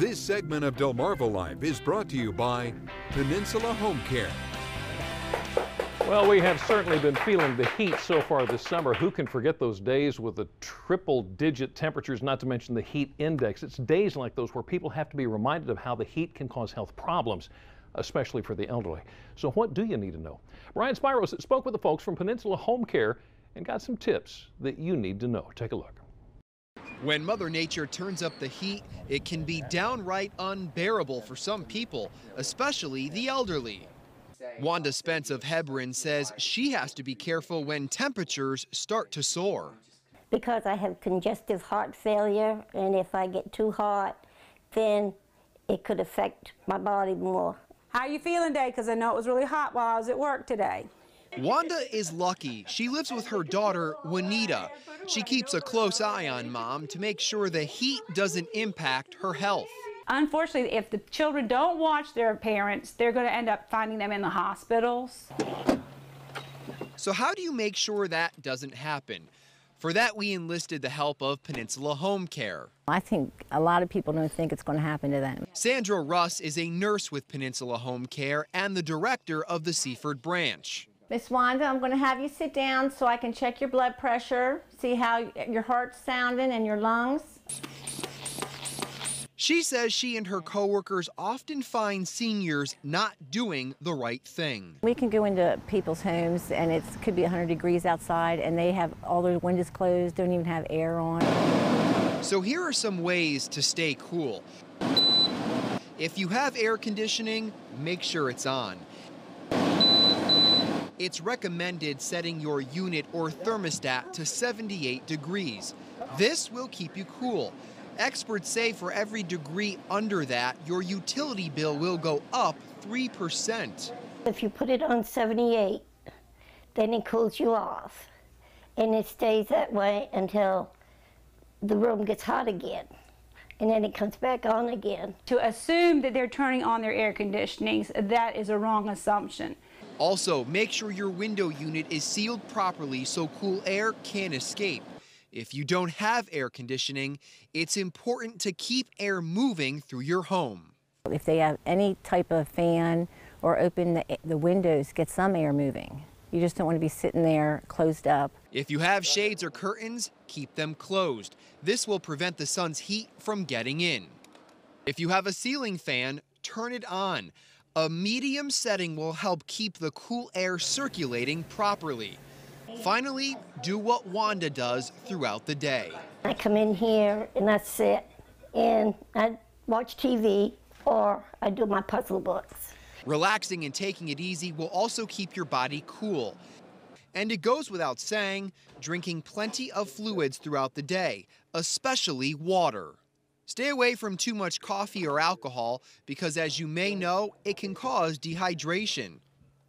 This segment of Delmarva Life is brought to you by Peninsula Home Care. Well, we have certainly been feeling the heat so far this summer. Who can forget those days with the triple-digit temperatures, not to mention the heat index? It's days like those where people have to be reminded of how the heat can cause health problems, especially for the elderly. So what do you need to know? Brian Spiros spoke with the folks from Peninsula Home Care and got some tips that you need to know. Take a look. When Mother Nature turns up the heat, it can be downright unbearable for some people, especially the elderly. Wanda Spence of Hebron says she has to be careful when temperatures start to soar. Because I have congestive heart failure, and if I get too hot, then it could affect my body more. How are you feeling today? Because I know it was really hot while I was at work today. Wanda is lucky. She lives with her daughter, Juanita. She keeps a close eye on Mom to make sure the heat doesn't impact her health. Unfortunately, if the children don't watch their parents, they're going to end up finding them in the hospitals. So how do you make sure that doesn't happen? For that, we enlisted the help of Peninsula Home Care. I think a lot of people don't think it's going to happen to them. Sandra Russ is a nurse with Peninsula Home Care and the director of the Seaford branch. Miss Wanda, I'm going to have you sit down so I can check your blood pressure, see how your heart's sounding and your lungs. She says she and her coworkers often find seniors not doing the right thing. We can go into people's homes and it could be 100 degrees outside and they have all their windows closed, don't even have air on. So here are some ways to stay cool. If you have air conditioning, make sure it's on. It's recommended setting your unit or thermostat to 78 degrees. This will keep you cool. Experts say for every degree under that, your utility bill will go up 3%. If you put it on 78, then it cools you off. And it stays that way until the room gets hot again. And then it comes back on again. To assume that they're turning on their air conditionings, that is a wrong assumption. Also, make sure your window unit is sealed properly so cool air can't escape. If you don't have air conditioning, it's important to keep air moving through your home. If they have any type of fan or open the windows, get some air moving. You just don't want to be sitting there closed up. If you have shades or curtains, keep them closed. This will prevent the sun's heat from getting in. If you have a ceiling fan, turn it on. A medium setting will help keep the cool air circulating properly. Finally, do what Wanda does throughout the day. I come in here and I sit and I watch TV or I do my puzzle books. Relaxing and taking it easy will also keep your body cool. And it goes without saying, drinking plenty of fluids throughout the day, especially water. Stay away from too much coffee or alcohol because, as you may know, it can cause dehydration.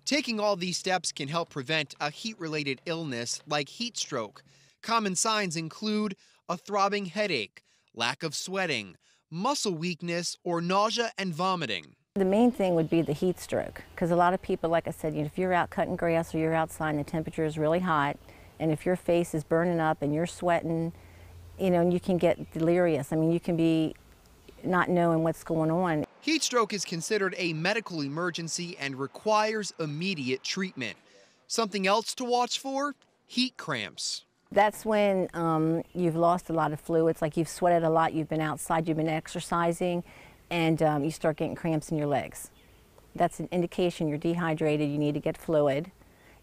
Taking all these steps can help prevent a heat-related illness like heat stroke. Common signs include a throbbing headache, lack of sweating, muscle weakness, or nausea and vomiting. The main thing would be the heat stroke, because a lot of people, like I said, if you're out cutting grass or you're outside and the temperature is really hot, and if your face is burning up and you're sweating, and you can get delirious. I mean, you can be not knowing what's going on. Heat stroke is considered a medical emergency and requires immediate treatment. Something else to watch for? Heat cramps. That's when you've lost a lot of fluids, like you've sweated a lot, you've been outside, you've been exercising, and you start getting cramps in your legs. That's an indication you're dehydrated, you need to get fluid.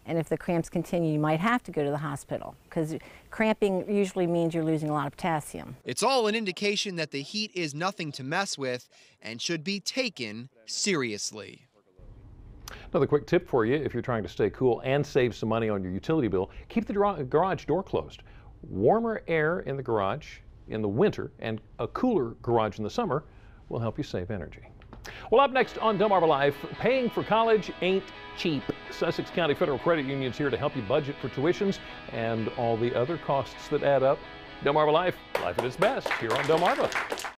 And if the cramps continue, you might have to go to the hospital because cramping usually means you're losing a lot of potassium. It's all an indication that the heat is nothing to mess with and should be taken seriously. Another quick tip for you if you're trying to stay cool and save some money on your utility bill, keep the garage door closed. Warmer air in the garage in the winter and a cooler garage in the summer will help you save energy. Well, up next on Delmarva Life, paying for college ain't cheap. Sussex County Federal Credit Union's here to help you budget for tuitions and all the other costs that add up. Delmarva Life, life at its best here on Delmarva.